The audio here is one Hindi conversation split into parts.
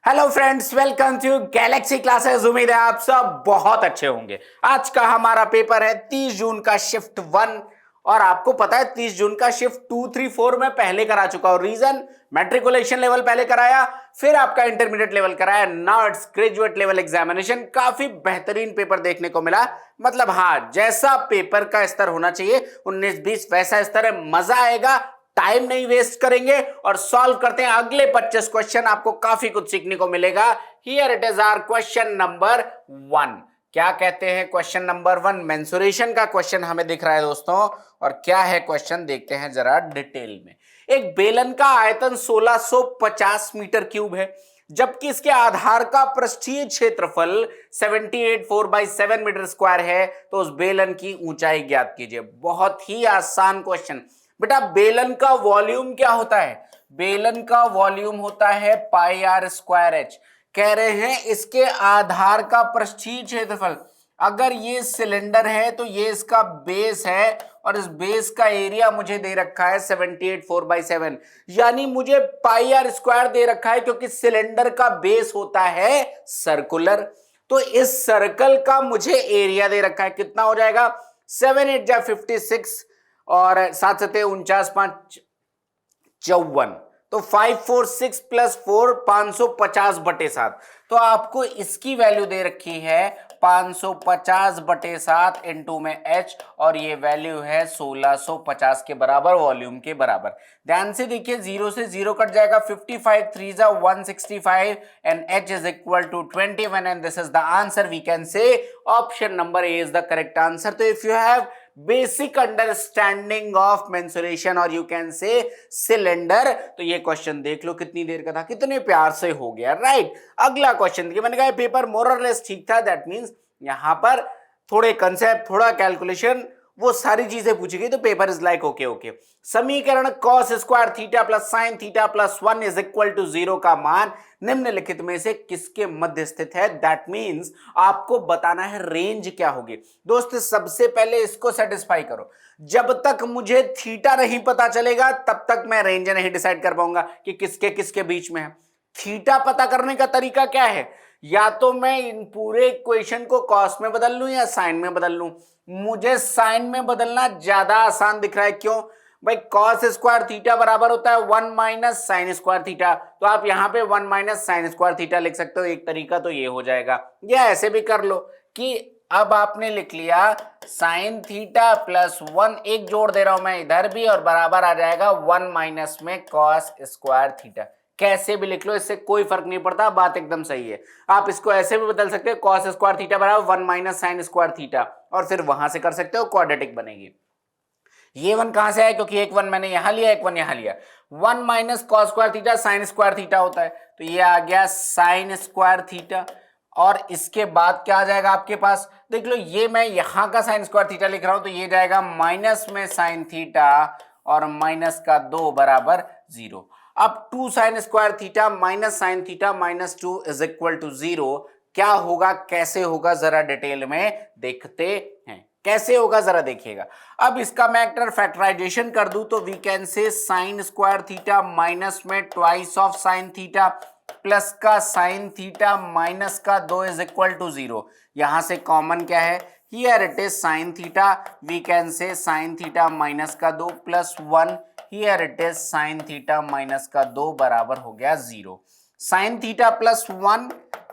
Hello friends, welcome to galaxy classes. उम्मीद है आप सब बहुत अच्छे होंगे। आज का हमारा पेपर है 30 जून का शिफ्ट 1। और आपको पता है 30 जून का शिफ्ट 2, 3, 4 में पहले करा चुका हूं। रीजन, मैट्रिकुलेशन लेवल पहले कराया, फिर आपका इंटरमीडिएट लेवल कराया, now it's graduate level examination. काफी बेहतरीन पेपर देखने को मिला। मतलब हाँ, जैसा पेपर का स्तर होना चाहिए 19-20 वैसा स्तर है। मजा आएगा, टाइम नहीं वेस्ट करेंगे और सॉल्व करते हैं अगले 25 क्वेश्चन। आपको काफी कुछ सीखने को मिलेगा। Here it is our question number 1। क्या कहते हैं क्वेश्चन नंबर 1? मेंसुरेशन का क्वेश्चन हमें दिख रहा है दोस्तों। और क्या है क्वेश्चन, देखते हैं जरा डिटेल में। एक बेलन का आयतन 1650 मीटर क्यूब है, जबकि इसके आधार का पृष्ठीय क्षेत्रफल 78/7 मीटर स्क्वायर है। तो उस बेलन की ऊंचाई ज्ञात कीजिए। बहुत ही आसान क्वेश्चन। बेटा, बेलन का वॉल्यूम क्या होता है? बेलन का वॉल्यूम होता है पाई आर स्क्वायर एच। कह रहे हैं इसके आधार का पृष्ठीय क्षेत्रफल। अगर ये सिलेंडर है तो ये इसका बेस है, और इस बेस का एरिया मुझे दे रखा है 78/4/7, यानी मुझे पाई आर स्क्वायर दे रखा है, क्योंकि सिलेंडर का बेस होता है सर्कुलर। तो इस सर्कल का मुझे एरिया दे रखा है। कितना हो जाएगा? 7 8 जा 56 और 7 7 49 5 54। तो 546 प्लस 4 550/7। तो आपको इसकी वैल्यू दे रखी है 550/7 इंटू में एच, और ये वैल्यू है 1650 के बराबर, वॉल्यूम के बराबर। ध्यान से देखिए, 0 से 0 कट जाएगा। 55 3 जा 165 and H is equal to 21 and this is the answer. We can say option number A is the correct answer. तो if you have basic understanding of mensuration और यू कैन से सिलेंडर, तो ये क्वेश्चन देख लो कितनी देर का था, कितने प्यार से हो गया। राइट, अगला क्वेश्चन देखिए। मैंने कहा पेपर मोर और लेस ठीक था, दैट मींस यहां पर थोड़े कंसेप्ट, थोड़ा कैलकुलेशन, वो सारी चीजें पूछी गई, तो paper is like okay okay. समीकरण cos square theta plus sine theta plus 1 is equal to 0 का मान निम्नलिखित में से किसके मध्य स्थित है? दैट मींस आपको बताना है रेंज क्या होगी। दोस्त, सबसे पहले इसको सेटिस्फाई करो। जब तक मुझे थीटा नहीं पता चलेगा तब तक मैं रेंज नहीं डिसाइड कर पाऊंगा कि किसके किसके बीच में है। थीटा पता करने का तरीका क्या है? या तो मैं इन पूरे इक्वेशन को कॉस में बदल लूं या साइन में बदल लूं। मुझे साइन में बदलना ज्यादा आसान दिख रहा है। क्यों भाई? कॉस स्क्वायर थीटा बराबर होता है 1 माइनस साइन स्क्वायर थीटा। तो आप यहां पे 1 माइनस साइन स्क्वायर थीटा लिख सकते हो। एक तरीका तो ये हो जाएगा, या ऐसे भी कर लो कि अब आपने लिख लिया साइन थीटा प्लस 1, एक जोड़ दे रहा हूं मैं इधर भी, और बराबर आ जाएगा 1 माइनस में कॉस स्क्वायर थीटा। कैसे भी लिख लो, इससे कोई फर्क नहीं पड़ता, बात एकदम सही है। आप इसको ऐसे भी बदल सकते हो, कॉस स्क्वायर थीटा बराबर 1 माइनस साइन स्क्वायर थीटा, और फिर वहां से कर सकते हो, क्वाड्रेटिक बनेगी। ये वन कहां से आया? क्योंकि एक वन मैंने यहां लिया, एक वन यहां लिया। 1 minus cos square theta sine square theta होता है, तो ये आ गया साइन स्क्वायर थीटा। और इसके बाद क्या आ जाएगा आपके पास? देख लो, ये मैं यहां का साइन स्क्वायर थीटा लिख रहा हूं, तो ये जाएगा माइनस में साइन थीटा और माइनस का 2 बराबर 0। अब 2 sine square theta minus sine theta minus 2 is equal to 0। क्या होगा, कैसे होगा, जरा डिटेल में देखते हैं। कैसे होगा जरा देखिएगा। अब इसका मैं एक फैक्टराइजेशन कर दूं तो we can say sine square theta minus में twice of sine theta plus का साइन थीटा माइनस का 2 इज इक्वल टू 0। यहां से कॉमन क्या है? Here it is sine theta, we can say sine theta minus का 2 plus 1, here it is sine theta minus का 2 बराबर हो गया 0। साइन थीटा प्लस 1,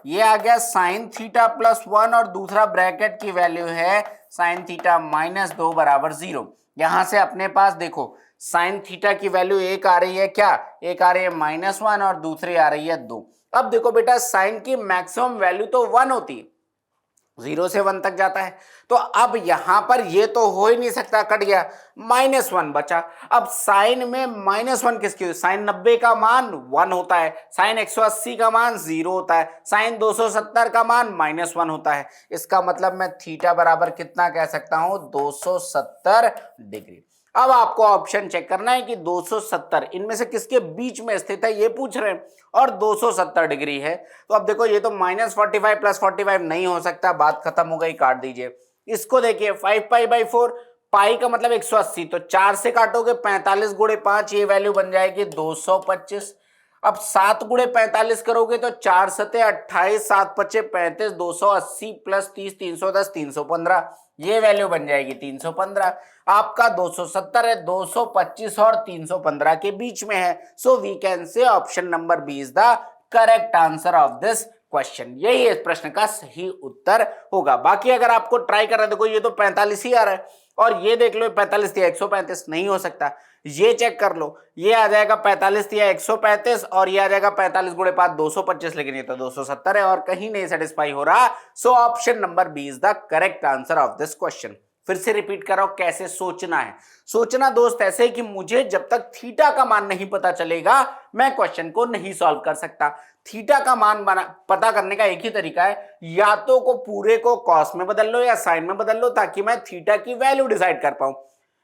ये आ गया साइन थीटा प्लस 1, और दूसरा ब्रैकेट की वैल्यू है साइन थीटा माइनस 2 बराबर 0। यहां से अपने पास देखो साइन थीटा की वैल्यू एक आ रही है, क्या एक आ रही है -1, और दूसरी आ रही है 2। अब देखो बेटा, साइन की मैक्सिमम वैल्यू तो 1 होती है, 0 से 1 तक जाता है। तो अब यहां पर ये तो हो ही नहीं सकता, कट गया, -1 बचा। अब साइन में -1 किसकी? साइन 90 का मान 1 होता है, साइन 180 का मान 0 होता है, साइन 270 का मान -1 होता है। इसका मतलब मैं थीटा बराबर कितना कह सकता हूं? 270 डिग्री। अब आपको ऑप्शन चेक करना है कि 270 इनमें से किसके बीच में स्थित है, ये पूछ रहे हैं, और 270 डिग्री है। तो अब देखो, ये तो -45 प्लस 45 नहीं हो सकता, बात खत्म हो गई, काट दीजिए। इसको देखिए 5π/4, पाई का मतलब 180, तो 4 से काटोगे 45 गुणे 5, ये वैल्यू बन जाएगी 225। अब 7 गुणे 45 करोगे तो 4 सते 28, 7 पचे 35, 280 प्लस 30, 310, 315, ये वैल्यू बन जाएगी 315। आपका 270 है, 225 और 315 के बीच में है। So we can say option number B is the correct answer of this question. यही इस प्रश्न का सही उत्तर होगा। बाकी अगर आपको ट्राई करना है, देखो ये तो 45 ही आ रहा है और ये देख लो 45 या 135 नहीं हो सकता। ये चेक कर लो, ये आ जाएगा 45 या 135 और ये आ जाएगा 45 गुणे 5 225, लेकिन ये तो 270 है और कहीं नहीं सेटिस्फाई हो रहा। So option number B is the correct answer of this question. फिर से रिपीट कर रहा हूं कैसे सोचना है। सोचना दोस्त ऐसे कि मुझे जब तक थीटा का मान नहीं पता चलेगा मैं क्वेश्चन को नहीं सॉल्व कर सकता। थीटा का मान पता करने का एक ही तरीका है, या तो को पूरे को कॉस में बदल लो या साइन में बदल लो ताकि मैं थीटा की वैल्यू डिसाइड कर पाऊं।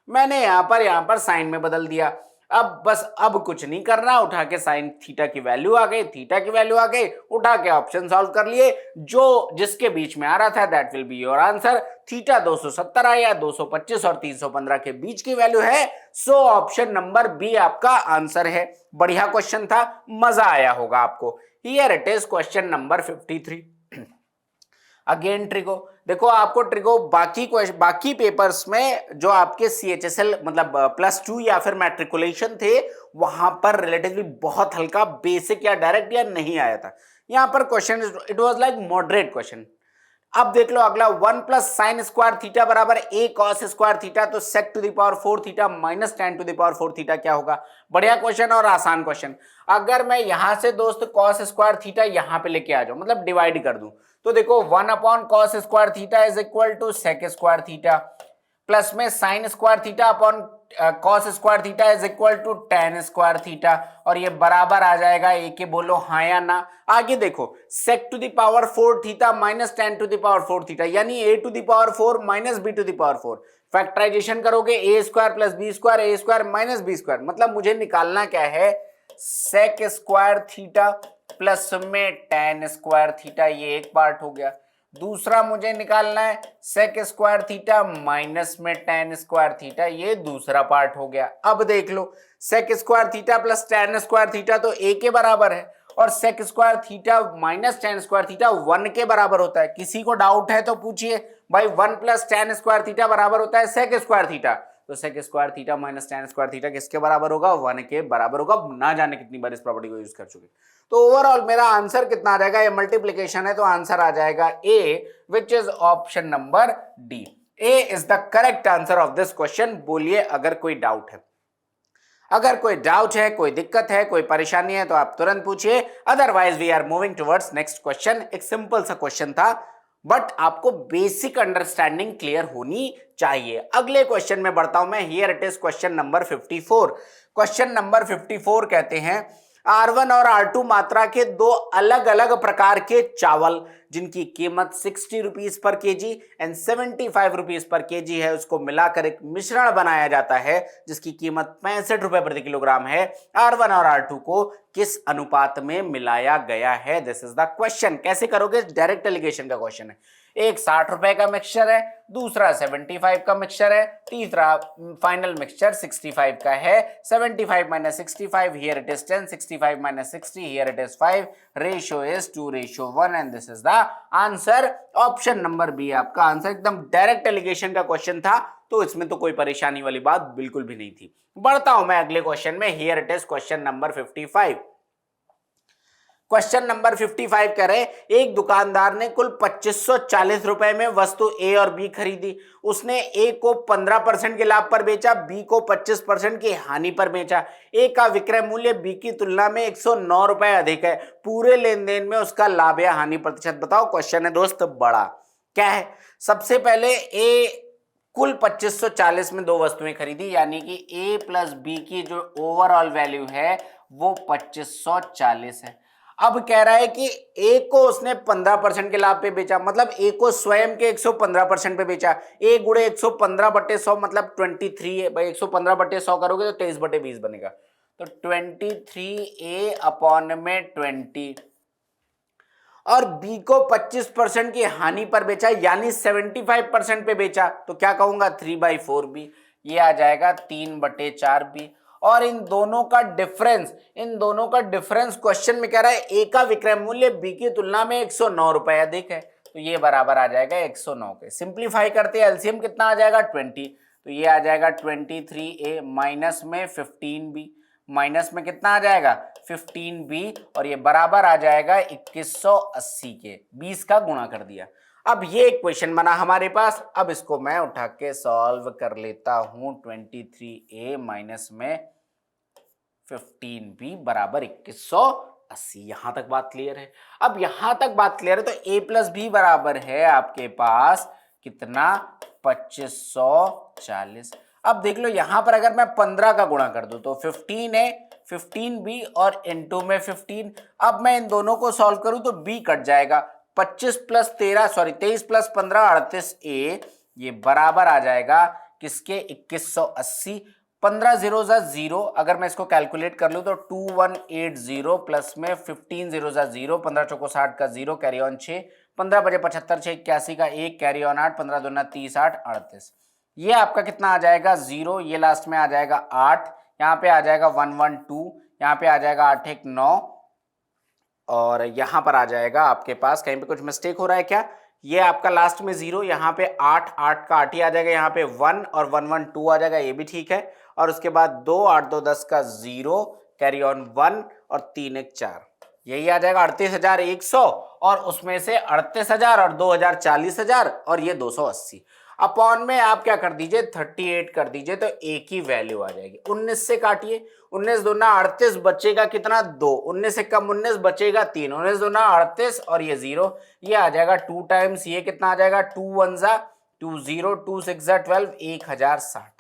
मैंने यहां पर साइन में बदल दिया। अब कुछ नहीं करना, उठा के साइन थीटा की वैल्यू आ गई, थीटा की वैल्यू आ गई, उठा के ऑप्शन सॉल्व कर लिए, जो जिसके बीच में आ रहा था that will be your answer. Theta 270 आया, 225 और 315 के बीच की वैल्यू है। सो ऑप्शन नंबर बी आपका आंसर है। बढ़िया क्वेश्चन था, मजा आया होगा आपको। Here it is question number 53। Again trigo. देखो आपको ट्रिगो बाकी पेपर्स में जो आपके CHSL मतलब +2 या फिर मैट्रिकुलेशन थे वहां पर रिलेटिवली बहुत हल्का बेसिक या डायरेक्ट या नहीं आया था। यहां पर question it was like moderate question. अब देख लो अगला 1 प्लस साइन स्क्वायर थीटा बराबर a कॉस स्क्वायर थीटा, तो sec to the power 4 theta minus tan to the power 4 theta क्या होगा। बढ़िया क्वेश्चन और आसान क्वेश्चन। अगर मैं यहां से दोस्त कॉस स्क्वायर थीटा यहां पे लेके आ जाऊं, मतलब डिवाइड कर दूं, तो देखो 1 upon cos square theta is equal to sec square theta, plus में sine square theta upon cos square theta is equal to tan square theta, और ये बराबर आ जाएगा ए के, बोलो हाँ या ना। आगे देखो sec to the power 4 theta minus tan to the power 4 theta, यानी a to the power 4 minus b to the power 4। Factorization करोगे a square plus b square, a square minus b square, मतलब मुझे निकालना क्या है sec स्क्वायर थीटा प्लस में tan स्क्वायर थीटा, ये एक पार्ट हो गया। दूसरा मुझे निकालना है sec स्क्वायर थीटा माइनस में tan स्क्वायर थीटा, ये दूसरा पार्ट हो गया। अब देख लो sec square theta plus tan square theta तो a के बराबर है, और sec square theta minus tan square theta 1 के बराबर होता है। किसी को डाउट है तो पूछिए भाई 1 प्लस tan स्क्वायर थीटा बराबर होता है sec स्क्वायर थीटा, तो sec square theta minus tan square theta किसके बराबर होगा, 1 के बराबर होगा। ना जाने कितनी बार इस प्रॉपर्टी को यूज कर चुके। तो ओवरऑल मेरा आंसर कितना आ जाएगा, ये मल्टीप्लिकेशन है तो आंसर आ जाएगा A, which is option number D. A is the correct answer of this question. बोलिए अगर कोई डाउट है। अगर कोई डाउट है, कोई दिक्कत है, कोई परेशानी है तो आप तुरंत पूछिए, otherwise we are moving towards next question. एक सिंपल सा क्वेश्चन था बट आपको बेसिक अंडरस्टैंडिंग क्लियर होनी चाहिए। अगले क्वेश्चन में बढ़ता हूं मैं। Here it is question number 54। Question number 54 कहते हैं R1 और R2 मात्रा के दो अलग अलग प्रकार के चावल जिनकी कीमत 60 rupees per KG and 75 rupees per KG है, उसको मिलाकर एक मिश्रण बनाया जाता है जिसकी कीमत 65 रुपए प्रति किलोग्राम है। R1 और R2 को किस अनुपात में मिलाया गया है, दिस इज द क्वेश्चन। कैसे करोगे, डायरेक्ट एलिगेशन का क्वेश्चन है। एक 60 रुपए का मिक्सचर है, दूसरा 75 का मिक्सचर है, तीसरा फाइनल मिक्सचर 65 का है। 75 minus 65, here it is 10, 65 minus 60, here it is 5, ratio is 2:1 and this is the answer. Option number B आपका आंसर। एकदम डायरेक्ट एलिगेशन का क्वेश्चन था तो इसमें तो कोई परेशानी वाली बात बिल्कुल भी नहीं थी। बढ़ता हूं मैं अगले क्वेश्चन में। Here it is question number 55। Question number 55 कह रहे एक दुकानदार ने कुल 2540 रुपए में वस्तु ए और बी खरीदी। उसने ए को 15% के लाभ पर बेचा, बी को 25% की हानि पर बेचा। ए का विक्रय मूल्य बी की तुलना में 109 रुपए अधिक है। पूरे लेन देन में उसका लाभ या हानि प्रतिशत बताओ। क्वेश्चन है दोस्त बड़ा। क्या है, सबसे पहले ए कुल 2540 में दो वस्तुएं खरीदी, यानी कि ए प्लस बी की जो ओवरऑल वैल्यू है वो 2540 है। अब कह रहा है कि ए को उसने 15% के लाभ पे बेचा, मतलब ए को स्वयं के 115% पे बेचा। ए गुणे 115/100 मतलब 23 है भाई। 115/100 करोगे तो 23/20 बनेगा, तो 23A अपॉन में 20। और बी को 25% की हानि पर बेचा, यानी 75% पे बेचा, तो क्या कहूंगा 3/4B। ये आ जाएगा 3/4B। और इन दोनों का डिफरेंस क्वेश्चन में कह रहा है ए का विक्रय मूल्य बी की तुलना में 109 रुपए अधिक है, तो ये बराबर आ जाएगा 109 के। सिंप्लीफाई करते हैं, एलसीएम कितना आ जाएगा 20, तो ये आ जाएगा 23a माइनस में 15b, माइनस में कितना आ जाएगा 15b, और ये बराबर आ जाएगा 2180 के। 20 का गुणा कर दिया। अब ये एक क्वेश्चन बना हमारे पास, अब इसको मैं उठा के सॉल्व कर लेता हूं। 23a माइनस में 15b बराबर 2180। यहां तक बात क्लियर है? अब यहां तक बात क्लियर है तो a प्लस बी बराबर है आपके पास कितना 2540। अब देख लो यहां पर अगर मैं 15 का गुणा कर दूं तो 15 है, 15b और इनटू में 15। अब मैं इन दोनों को सॉल्व करूं तो b कट जाएगा, 23 प्लस 15 38a, ये बराबर आ जाएगा किसके 2180। 15 0 जा 0, अगर मैं इसको कैलकुलेट कर लूं तो 2180 प्लस में 15 0 जा 0, 15 चौको 60 का 0, कैरी ऑन 6, 15 बजे 75 6 81 का 1, कैरी ऑन 8, 15 दूना 30 8 38। ये आपका कितना आ जाएगा 0, ये लास्ट में आ जाएगा 8, यहाँ पे आ जाएगा 112, यहाँ पे आ जाएगा 8 1 9, और यहां पर आ जाएगा आपके पास कहीं पे कुछ मिस्टेक हो रहा है क्या? ये आपका लास्ट में 0, यहाँ पे 8 8 का 8 ही आ जाएगा, यहाँ पे 1 और 112 आ जाएगा, ये भी ठीक है। और उसके बाद 2 8 2 10 का 0, कैरी ऑन 1 और 3 1 4, यही आ जाएगा 38,100, और उसमें से 38,000 और 2,000 40,000, और ये 280 अपॉन में आप क्या कर दीजिए 38 कर दीजिए, तो एक ही वैल्यू आ जाएगी। 19 से काटिए, 19 दूना 38, बचेगा कितना 2, 19 से कम 19 बचेगा 3, 19 दूना 38 और ये 0, ये आ जाएगा 2 टाइम्स, ये कितना आ जाएगा 2 1 जा 2 0, 2 6 जा 12, 1060।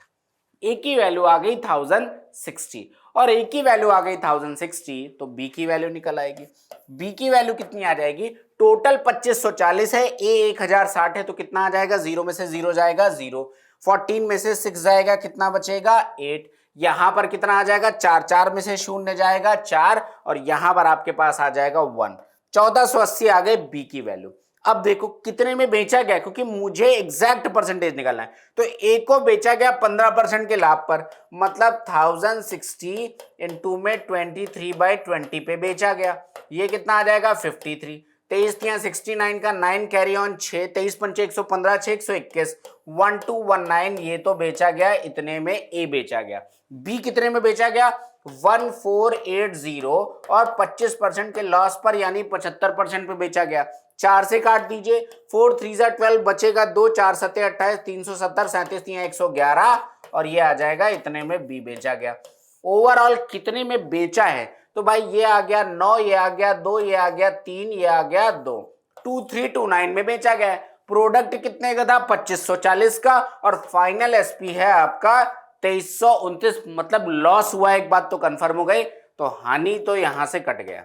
एक ही वैल्यू आ गई 1060, और एक ही वैल्यू आ गई 1060, तो बी की वैल्यू निकल आएगी। बी की वैल्यू कितनी आ जाएगी? टोटल 2540 है, ए 1060 है, तो कितना आ जाएगा? 0 में से 0 जाएगा 0, 14 में से 6 जाएगा, कितना बचेगा 8, यहां पर कितना आ जाएगा 4, 4 में से 0 जाएगा 4, और यहां पर आपके पास आ जाएगा 1, 1480 आ गए बी की वैल्यू। अब देखो कितने में बेचा गया, क्योंकि मुझे एग्जैक्ट परसेंटेज निकालना है, तो ए को बेचा गया 15% के लाभ पर, मतलब 1060 इंटू में 23/20 पे बेचा गया, ये कितना आ जाएगा 53। 23 यहाँ 69 का 9, कैरी ऑन 6, 23 पंचे 115 6 121, 1219, ये तो बेचा गया इतने में, ए बेचा गया। बी कितने में बेचा गया 1480, और 25% के लॉस पर यानी 75% पे बेचा गया। 4 से काट दीजिए, 4 3 जा 12, बचेगा 2, 4 7 28, 370, 37 111, और ये आ जाएगा इतने में बी बेचा गया। ओवरऑल कितने में बेचा है? तो भाई ये आ गया 9, ये आ गया 2, ये आ गया 3, ये आ गया 2, 2329 में बेचा गया। प्रोडक्ट कितने का था 2540 का, और फाइनल एसपी है आपका 2329, मतलब लॉस हुआ, एक बात तो कंफर्म हो गई, तो हानि तो यहां से कट गया,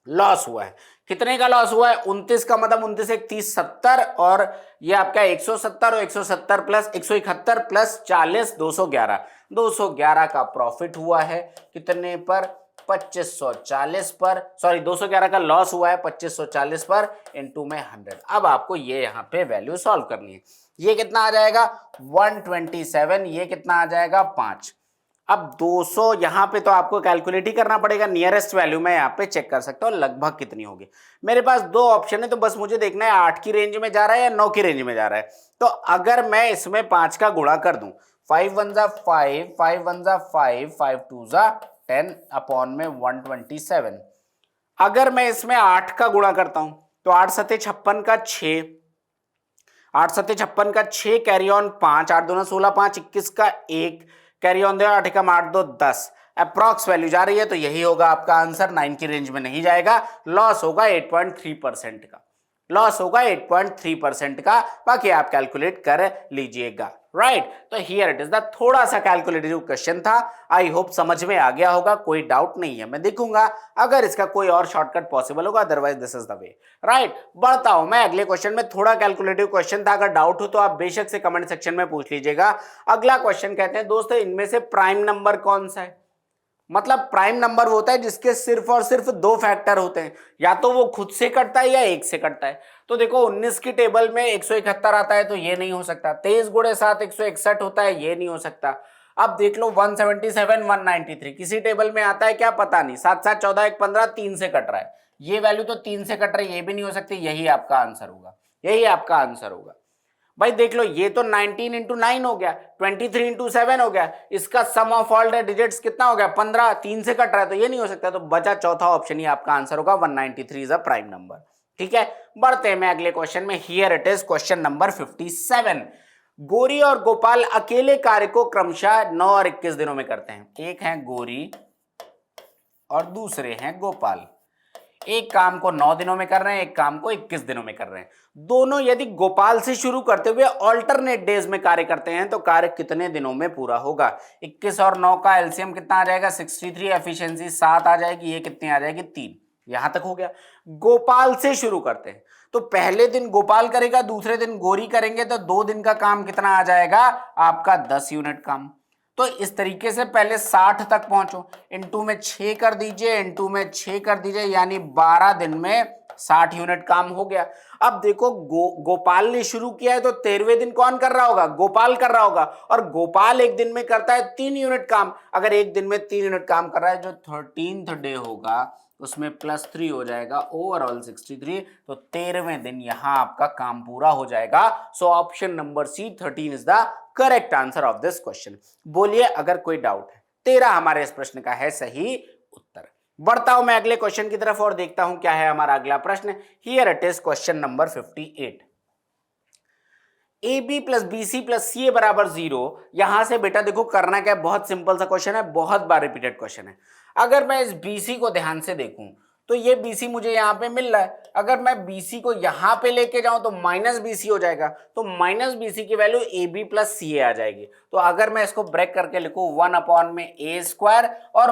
लॉस हुआ है। कितने का लॉस हुआ है? 29 का, मतलब 29 1 30 70, और ये आपका 170 और 170 प्लस 171 प्लस 40 211, 211 का प्रॉफिट हुआ है। कितने पर? 2540 पर, सॉरी 211 का लॉस हुआ है 2540 पर, इनटू में 100। अब आपको ये यहाँ पे वैल्यू सॉल्व करनी है। ये कितना आ जाएगा 127, ये कितना आ जाएगा 5। अब 200 यहां पे तो आपको कैलकुलेट ही करना पड़ेगा, नियरेस्ट वैल्यू मैं यहां पे चेक कर सकता हूं लगभग कितनी होगी। मेरे पास दो ऑप्शन है, तो बस मुझे देखना है 8 की रेंज में जा रहा है या 9 की रेंज में जा रहा है। तो अगर मैं इसमें 5 का गुणा कर दूं, 5 1 जा 5, 5 1 जा 5, 5 2 जा 10 अपॉन में 127। अगर मैं इसमें 8 का गुणा करता हूं तो 8 सत्ते 56 का 6, 8 सत्ते 56 का 6, कैरी ऑन 5, 8 दूना 16, 5 21 का 1, carry on they 8 Ekam 8 2 10, approx value जा रही है, तो यही होगा आपका आंसर। 9 की रेंज में नहीं जाएगा, लॉस होगा 8.3% का, लॉस होगा 8.3% का। बाकी आप कैलकुलेट कर लीजिएगा, राइट। तो हियर इट इज द थोड़ा सा कैलकुलेटिव क्वेश्चन था, आई होप समझ में आ गया होगा, कोई डाउट नहीं है। मैं देखूंगा अगर इसका कोई और शॉर्टकट पॉसिबल होगा, otherwise this is the way, right. बढ़ता हूं मैं अगले क्वेश्चन में, थोड़ा कैलकुलेटिव क्वेश्चन था, अगर डाउट हो तो आप बेशक से कमेंट सेक्शन में पूछ लीजिएगा। अगला क्वेश्चन कहते हैं दोस्तों, इनमें से प्राइम नंबर कौन सा है? मतलब प्राइम नंबर वो होता है जिसके सिर्फ और सिर्फ दो फैक्टर होते हैं, या तो वो खुद से कटता है या एक से कटता है। तो देखो 19 की टेबल में 171 आता है, तो ये नहीं हो सकता। 23 गुणे 7 161 होता है, ये नहीं हो सकता। अब देख लो 177 193 किसी टेबल में आता है क्या पता नहीं, 7 7 14 1 15 3 से कट रहा है, ये वैल्यू तो 3 से कट रही है, ये भी नहीं हो सकती, यही आपका आंसर होगा, यही आपका आंसर होगा। भाई देख लो ये तो 19 इंटू 9 हो गया, 23 इंटू 7 हो गया, इसका सम ऑफ ऑल द डिजिट्स कितना हो गया 15, 3 से कट रहा है तो ये नहीं हो सकता, तो बचा चौथा ऑप्शन ही आपका आंसर होगा, 193 इज अ प्राइम नंबर। ठीक है, बढ़ते हैं मैं अगले क्वेश्चन में। Here it is question number 57। गोरी और गोपाल अकेले कार्य को क्रमशः 9 और 21 दिनों में करते हैं। एक है गोरी और दूसरे हैं गोपाल, एक काम को 9 दिनों में कर रहे हैं, एक काम को 21 दिनों में कर रहे हैं। दोनों यदि गोपाल से शुरू करते हुए ऑल्टरनेट डेज में कार्य करते हैं तो कार्य कितने दिनों में पूरा होगा? 21 और 9 का एलसीएम कितना आ जाएगा 63, एफिशिएंसी 7 आ जाएगी, ये कितनी आ जाएगी 3, यहां तक हो गया। गोपाल से शुरू करते हैं तो पहले दिन गोपाल करेगा, दूसरे दिन गोरी करेंगे, तो 2 दिन का काम कितना आ जाएगा आपका 10 यूनिट काम। तो इस तरीके से पहले 60 तक पहुंचो, इनटू में 6 कर दीजिए, इनटू में 6 कर दीजिए, यानी 12 दिन में 60 यूनिट काम हो गया। अब देखो गोपाल ने शुरू किया है तो 13वें दिन कौन कर रहा होगा? गोपाल कर रहा होगा, और गोपाल एक दिन में करता है 3 यूनिट काम। अगर एक दिन में 3 यूनिट काम कर रहा है, जो 13th डे होगा उसमें +3 हो जाएगा, ओवरऑल 63, तो 13वें दिन यहां आपका काम पूरा हो जाएगा। So option number C 13 is the correct answer of this question. बोलिए अगर कोई डाउट है। 13 हमारे इस प्रश्न का है सही उत्तर। बढ़ता हूं मैं अगले क्वेश्चन की तरफ और देखता हूं क्या है हमारा अगला प्रश्न। Here it is question number 58। AB plus BC plus CA बराबर 0। यहां से बेटा देखो करना क्या है, बहुत सिंपल सा क्वेश्चन है, बहुत बार रिपीटेड क्वेश्चन है। अगर मैं इस BC को ध्यान से देखूं तो ये BC मुझे यहां पे मिल रहा है, अगर मैं BC को यहां पे लेके जाऊं तो -BC हो जाएगा, तो -BC की वैल्यू AB प्लस CA आ जाएगी। तो अगर मैं इसको ब्रेक करके लिखूं 1/a² और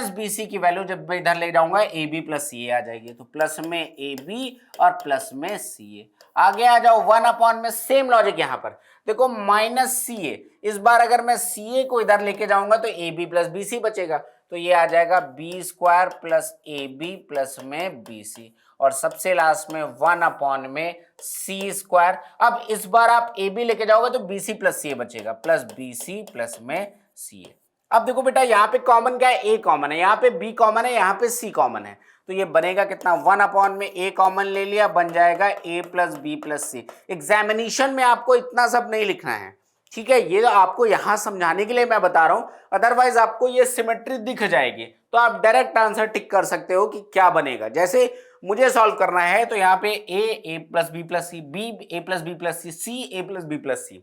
-BC की वैल्यू जब मैं इधर ले जाऊंगा AB प्लस CA आ जाएगी, तो प्लस में AB और प्लस में CA। आगे आ जाओ 1/ में सेम लॉजिक यहां पर देखो -CA, इस बार अगर मैं CA को इधर लेके जाऊंगा तो AB प्लस BC बचेगा, तो ये आ जाएगा B² प्लस AB प्लस में BC, और सबसे लास्ट में 1/ में C²। अब इस बार आप AB लेके जाओगे तो BC प्लस CA बचेगा, प्लस BC प्लस में CA। अब देखो बेटा यहाँ पे कॉमन क्या है? A कॉमन है, यहाँ पे B कॉमन है, यहाँ पे C कॉमन है, तो ये बनेगा कितना 1/ में A कॉमन ले लिया, बन जाएगा A plus B plus C। Examination में आपको इतना सब नहीं लिखना है, ठीक है, ये आपको यहां समझाने के लिए मैं बता रहा हूं, अदरवाइज आपको ये सिमेट्री दिख जाएगी तो आप डायरेक्ट आंसर टिक कर सकते हो कि क्या बनेगा। जैसे मुझे सॉल्व करना है तो यहाँ पे A plus B plus C, B A plus B plus C, C A plus B plus C,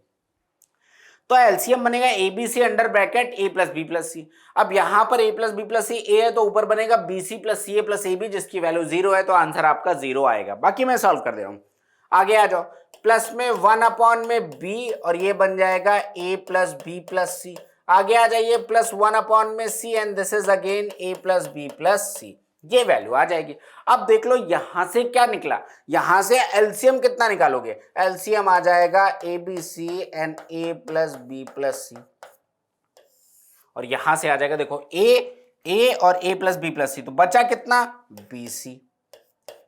तो एलसीएम बनेगा ABC under bracket A plus B plus C। अब यहां पर A plus B plus C A है तो ऊपर बनेगा BC plus CA plus AB, जिसकी वैल्यू 0 है, तो आंसर आपका 0 आएगा। बाकी मैं सॉल्व कर दे रहा हूं, आगे आ जाओ। प्लस में 1/ में B और ये बन जाएगा A plus B plus C। आगे आ जाइए प्लस 1/ में C and this is again A plus B plus C, ये वैल्यू आ जाएगी। अब देख लो यहां से क्या निकला, यहां से एलसीएम कितना निकालोगे? एलसीएम आ जाएगा ABC and A plus B plus C, और यहां से आ जाएगा देखो A और A plus B plus C, तो बचा कितना BC,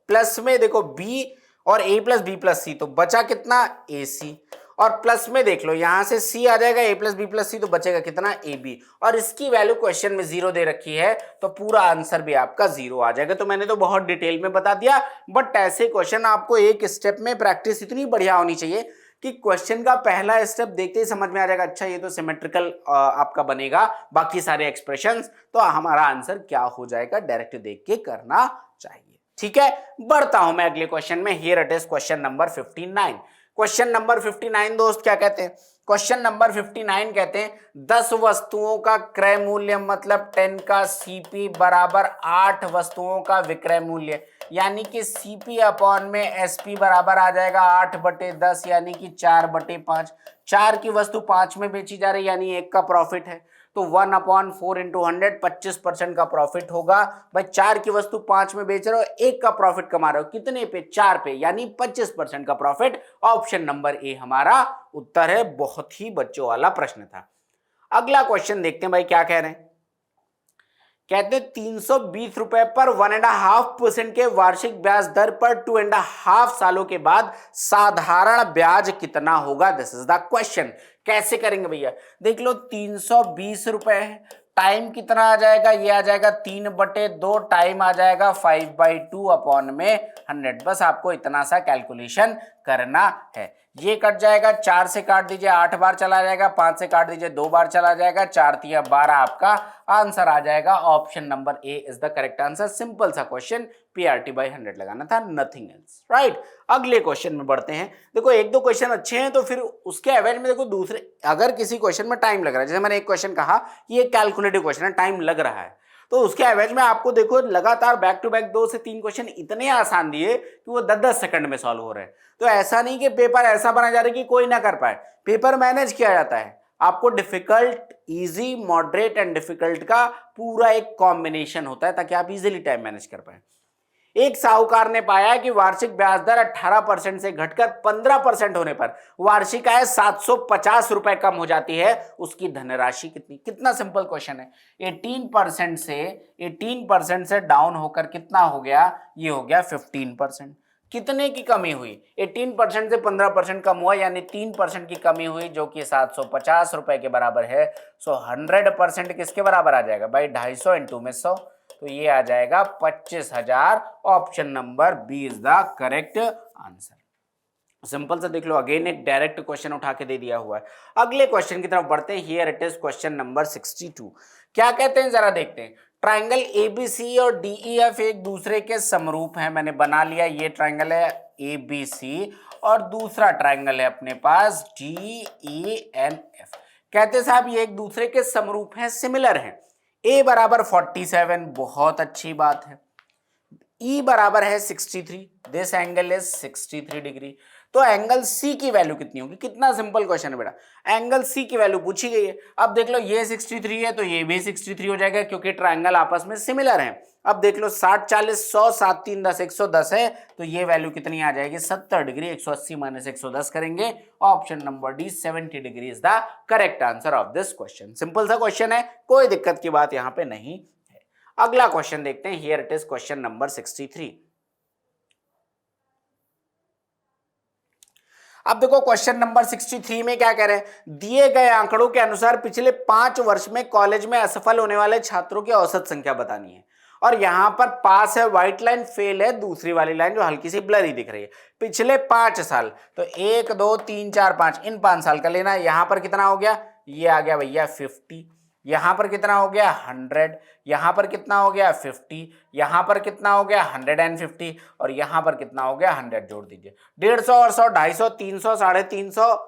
प्लस में देखो B और A plus B plus C, तो बचा कितना AC, और प्लस में देख लो यहां से C आ जाएगा A plus B plus C, तो बचेगा कितना AB, और इसकी वैल्यू क्वेश्चन में 0 दे रखी है, तो पूरा आंसर भी आपका 0 आ जाएगा। तो मैंने तो बहुत डिटेल में बता दिया, बट ऐसे क्वेश्चन आपको एक स्टेप में प्रैक्टिस इतनी बढ़िया होनी चाहिए कि क्वेश्चन का पहला स्टेप देखते ही समझ में आ जाएगा, अच्छा ये तो सिमेट्रिकल आपका बनेगा, बाकी सारे एक्सप्रेशंस, तो हमारा आंसर क्या हो जाएगा डायरेक्ट देख के करना चाहिए। ठीक है, बढ़ता हूं मैं अगले क्वेश्चन में। Here it is question number 59। Question number 59 दोस्त क्या कहते हैं? क्वेश्चन नंबर 59 कहते हैं 10 वस्तुओं का क्रय मूल्य मतलब 10 का CP बराबर 8 वस्तुओं का विक्रय मूल्य, यानी कि CP अपॉन में SP बराबर आ जाएगा 8/10, यानी कि 4/5। 4 की वस्तु 5 में बेची जा रही, यानी 1 का प्रॉफिट है, तो 1/4 इंटू 100 25% का प्रॉफिट होगा। भाई 4 की वस्तु 5 में बेच रहे हो, 1 का प्रॉफिट कमा रहे हो, कितने पे? 4 पे, यानी 25% का प्रॉफिट। ऑप्शन नंबर ए हमारा उत्तर है। बहुत ही बच्चों वाला प्रश्न था। अगला क्वेश्चन देखते हैं भाई क्या कह रहे हैं। कहते 320 रुपए पर 1.5% के वार्षिक ब्याज दर पर 2.5 सालों के बाद साधारण ब्याज कितना होगा? This is the question. कैसे करेंगे भैया? देख लो 320 रुपए है, टाइम कितना आ जाएगा? ये आ जाएगा 3/2, टाइम आ जाएगा 5/2 अपॉन में 100। बस आपको इतना सा कैलकुलेशन करना है। ये कट जाएगा, 4 से काट दीजिए 8 बार चला जाएगा, 5 से काट दीजिए 2 बार चला जाएगा, 4 तिया 12 आपका आंसर आ जाएगा। Option number A is the correct answer. Simple सा क्वेश्चन, पीआरटी बाई 100 लगाना था, नथिंग एल्स, राइट। अगले क्वेश्चन में बढ़ते हैं। देखो एक दो क्वेश्चन अच्छे हैं तो फिर उसके एवरेज में देखो दूसरे, अगर किसी क्वेश्चन में टाइम लग रहा है, जैसे मैंने एक क्वेश्चन कहा ये कैलकुलेटिव क्वेश्चन है, टाइम लग रहा है, तो उसके एवरेज में आपको देखो लगातार बैक टू बैक 2 से 3 क्वेश्चन इतने आसान दिए कि वो 10-10 सेकंड में सॉल्व हो रहे हैं। तो ऐसा नहीं कि पेपर ऐसा बना जा रहा है कि कोई ना कर पाए, पेपर मैनेज किया जाता है। आपको difficult, easy, moderate and difficult का पूरा एक कॉम्बिनेशन होता है ताकि आप इजीली टाइम मैनेज कर पाए। एक साहूकार ने पाया कि वार्षिक ब्याज दर 18% से घटकर 15% होने पर वार्षिक आय 750 रुपए कम हो जाती है, उसकी धनराशि कितनी? कितना सिंपल क्वेश्चन है। 18% से डाउन होकर कितना हो गया? ये हो गया 15%। कितने की कमी हुई? 18% से 15% कम हुआ, यानी 3% की कमी हुई, जो कि 750 रुपए के बराबर है। सो 100% किसके बराबर आ जाएगा भाई? 250 इंटू में 100, तो ये आ जाएगा 25,000। Option number B is the correct answer. Simple से देख लो, अगेन एक डायरेक्ट क्वेश्चन उठा के दे दिया हुआ है। अगले क्वेश्चन की तरफ बढ़ते हैं। Here it is question number 62। क्या कहते हैं जरा देखते हैं। ट्राइंगल एबीसी और डीईएफ एक दूसरे के समरूप हैं। मैंने बना लिया, ये ट्राइंगल है एबीसी और दूसरा ट्राइंगल है अपने पास डीईएनएफ। कहते साहब ये एक दूसरे के समरूप हैं, सिमिलर हैं। ए बराबर 47, बहुत अच्छी बात है। ई बराबर है 63, दिस एंगल इज 63 डिग्री। तो एंगल सी की वैल्यू कितनी होगी? कितना सिंपल क्वेश्चन है बेटा, एंगल सी की वैल्यू पूछी गई है। अब देख लो ये 63 है तो ये भी 63 हो जाएगा, क्योंकि ट्राइंगल आपस में सिमिलर हैं। अब देख लो 60 40 100 7 3 10 110 है, तो ये वैल्यू कितनी आ जाएगी? 70 डिग्री। 180 माइनस 110 करेंगे। Option number D 70 degree is the correct answer of this question. Simple सा क्वेश्चन है, कोई दिक्कत की बात यहां पे नहीं है। अगला क्वेश्चन देखते हैं। Here it is question number 63। अब देखो क्वेश्चन नंबर 63 में क्या कह रहे हैं, दिए गए आंकड़ों के अनुसार पिछले 5 वर्ष में कॉलेज में असफल होने वाले छात्रों की औसत संख्या बतानी है। और यहां पर पास है व्हाइट लाइन, फेल है दूसरी वाली लाइन जो हल्की सी ब्लरी दिख रही है। पिछले 5 साल, तो 1 2 3 4 5, इन 5 साल का लेना है। यहां पर कितना हो गया? ये आ गया भैया 50। यहां पर कितना हो गया? 100। यहां पर कितना हो गया? 50। यहां पर कितना हो गया? 150। और यहां पर कितना हो गया? 100 जोड़ दीजिए। 150 और 100, 250, 300, 350।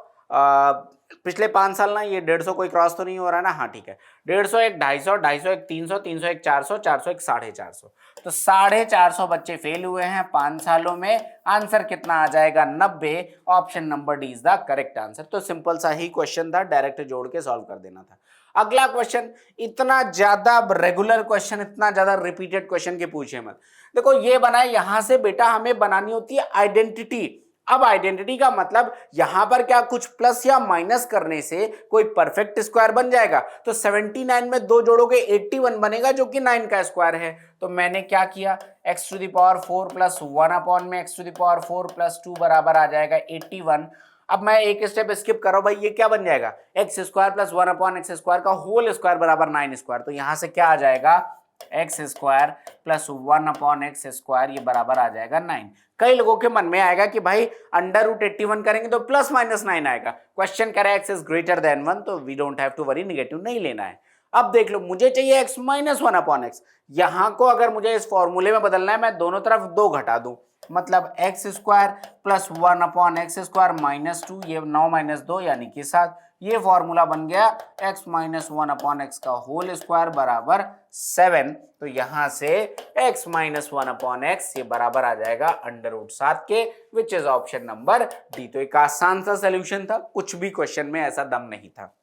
पिछले 5 साल ना, ये 150 कोई क्रॉस तो नहीं हो रहा है ना? हाँ ठीक है। 150 एक 250, 250 एक 300, 300 एक 400, 400 एक 450। तो 450 बच्चे फेल हुए हैं 5 सालों में। आंसर कितना आ जाएगा? 90। Option number D is the correct answer. तो सिंपल सा ही क्वेश्चन था, डायरेक्ट जोड़ के सॉल्व कर देना था। अगला क्वेश्चन, इतना ज्यादा रेगुलर क्वेश्चन, इतना ज्यादा रिपीटेड क्वेश्चन के पूछे मत। देखो ये बना है, यहां से बेटा हमें बनानी होती है आइडेंटिटी। अब आइडेंटिटी का मतलब यहां पर क्या कुछ प्लस या माइनस करने से कोई परफेक्ट स्क्वायर बन जाएगा। तो 79 में 2 जोड़ोगे 81 बनेगा, जो कि 9 का स्क्वायर है। तो मैंने क्या किया, x⁴ प्लस 1 अपॉन में x⁴ प्लस 2 बराबर आ जाएगा 81। अब मैं एक स्टेप स्किप कर रहा हूं भाई, ये क्या बन जाएगा? x² प्लस 1 अपॉन x² का होल स्क्वायर बराबर 9²। तो यहां से क्या आ जाएगा? x² प्लस 1 अपॉन x², ये बराबर आ जाएगा 9। कई लोगों के मन में आएगा कि भाई √81 करेंगे तो प्लस माइनस 9 आएगा। क्वेश्चन करे x इज ग्रेटर देन 1, तो we don't have to worry, negative नहीं लेना है। अब देख लो, मुझे चाहिए x माइनस 1 अपॉन x। यहां को अगर मुझे इस फॉर्मूले में बदलना है, मैं दोनों तरफ 2 घटा दूं, मतलब x² plus 1 upon x² minus 2, ये 9 माइनस 2 यानी कि 7। ये फॉर्मूला बन गया x माइनस 1 अपॉन x का होल स्क्वायर बराबर 7। तो यहां से x माइनस 1 अपॉन x ये बराबर आ जाएगा √7 के, विच इज ऑप्शन नंबर डी। तो एक आसान सा सोल्यूशन था, कुछ भी क्वेश्चन में ऐसा दम नहीं था।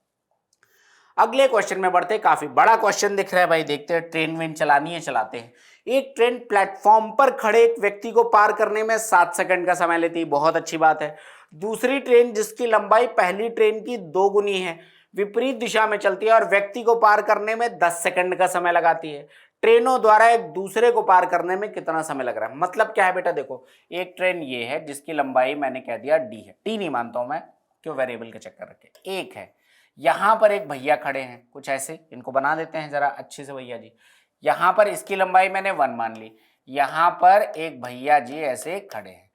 अगले क्वेश्चन में बढ़ते, काफी बड़ा क्वेश्चन दिख रहा है भाई, देखते हैं। ट्रेन वेन चलानी है, चलाते हैं। एक ट्रेन प्लेटफॉर्म पर खड़े एक व्यक्ति को पार करने में 7 सेकंड का समय लेती है, बहुत अच्छी बात है। दूसरी ट्रेन जिसकी लंबाई पहली ट्रेन की 2 गुनी है, विपरीत दिशा में चलती है और व्यक्ति को पार करने में 10 सेकंड का समय लगाती है। ट्रेनों द्वारा एक दूसरे को पार करने में कितना समय लग रहा है। मतलब क्या है बेटा, देखो एक ट्रेन ये है जिसकी लंबाई मैंने कह दिया डी है, टी नहीं मानता हूं मैं, क्यों, वेरिएबल के चक्कर रखे। एक है यहां पर एक भैया खड़े हैं कुछ ऐसे, इनको बना देते हैं जरा अच्छे से भैया जी। यहां पर इसकी लंबाई मैंने 1 मान ली, यहां पर एक भैया जी ऐसे खड़े हैं।